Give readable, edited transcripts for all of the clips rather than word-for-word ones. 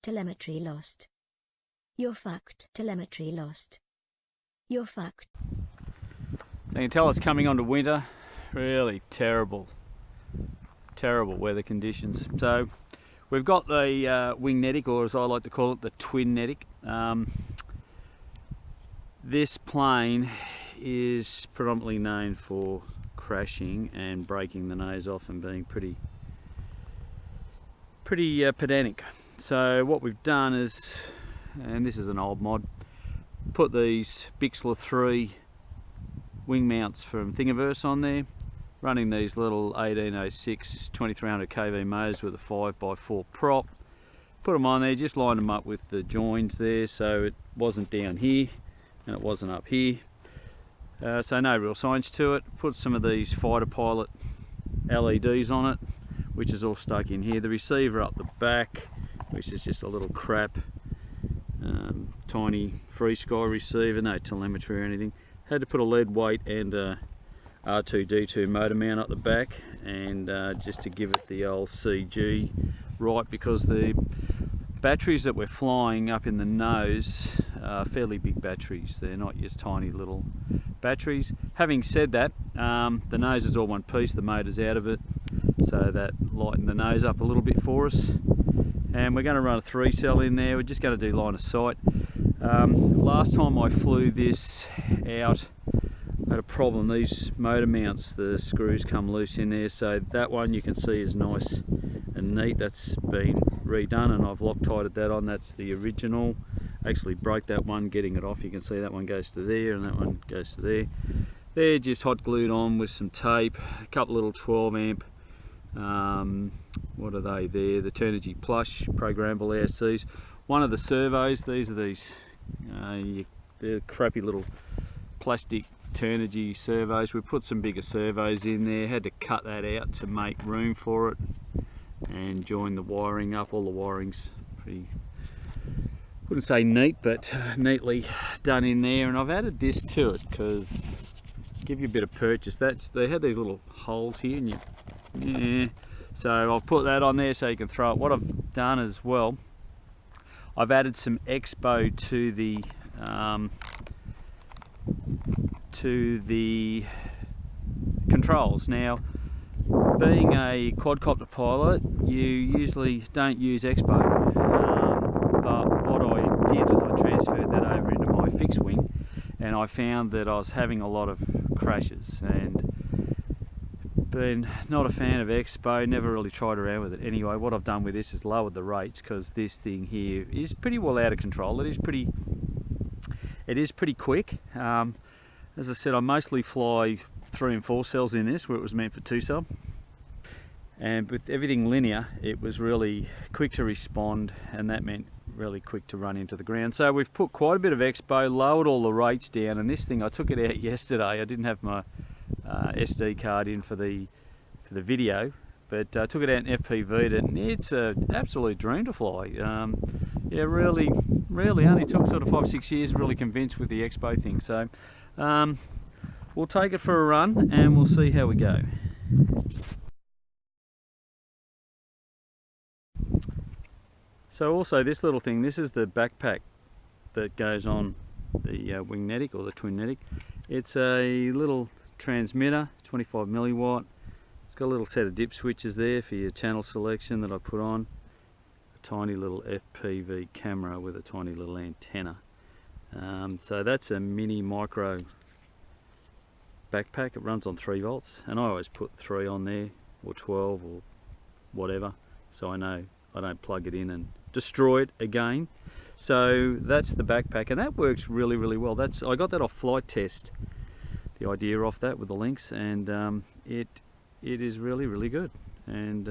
Telemetry lost. You're fucked. Telemetry lost. You're fucked. You can tell it's coming on to winter. Really terrible weather conditions. So we've got the wing Netic, or as I like to call it, the twin Netic. This plane is predominantly known for crashing and breaking the nose off and being pretty pedantic. So what we've done is, and this is an old mod, put these Bixler 3 wing mounts from Thingiverse on there, running these little 1806 2300 kV motors with a 5x4 prop. Put them on there, just lined them up with the joins there, so it wasn't down here and it wasn't up here. So no real science to it. Put some of these fighter pilot LEDs on it, which is all stuck in here. The receiver up the back, which is just a little crap tiny free sky receiver, no telemetry or anything. Had to put a lead weight and a R2D2 motor mount up the back, and just to give it the old CG right, because the batteries that we're flying up in the nose are fairly big batteries. They're not just tiny little batteries. Having said that, the nose is all one piece, the motor's out of it, so that lightened the nose up a little bit for us. And we're going to run a 3-cell in there. We're just going to do line of sight. Last time I flew this out, I had a problem. These motor mounts, the screws come loose in there, so that one you can see is nice and neat. That's been redone and I've Loctited that on. That's the original. Actually broke that one getting it off. You can see that one goes to there and that one goes to there. They're just hot glued on with some tape, a couple little 12 amp what are they there, the Turnigy Plush programmable ASCs. One of the servos, these are these they're crappy little plastic Turnigy servos. We put some bigger servos in there, had to cut that out to make room for it and join the wiring up. All the wiring's pretty, wouldn't say neat, but neatly done in there. And I've added this to it because give you a bit of purchase. They had these little holes here, and so I've put that on there so you can throw it. What I've done as well, I've added some Expo to the controls. Now, being a quadcopter pilot, you usually don't use Expo, but what I did is I transferred that over into my fixed wing, and I found that I was having a lot of crashes, and been not a fan of Expo, never really tried around with it. Anyway, what I've done with this is lowered the rates, because this thing here is pretty well out of control. It is pretty quick. As I said, I mostly fly 3 and 4 cells in this, where it was meant for 2-cell. And with everything linear, it was really quick to respond, and that meant really quick to run into the ground. So we've put quite a bit of Expo, lowered all the rates down, and this thing, I took it out yesterday. I didn't have my SD card in for the video, but I took it out and FPV'd it, and it's an absolute dream to fly. Yeah, really only took sort of 5-6 years really convinced with the Expo thing. So we'll take it for a run and we'll see how we go. So also this little thing, this is the backpack that goes on the wing Netic, or the twin Netic. It's a little transmitter, 25 milliwatt. It's got a little set of dip switches there for your channel selection that I put on. A tiny little FPV camera with a tiny little antenna. So that's a mini micro backpack. It runs on 3 volts, and I always put 3 on there, or 12, or whatever, so I know I don't plug it in and destroy it again. So that's the backpack, and that works really well. I got that off Flight Test, the idea off that with the links, and it is really good. And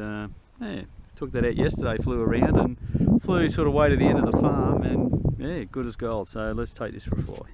yeah, took that out yesterday, flew around and flew sort of way to the end of the farm, and yeah, good as gold. So let's take this for a fly.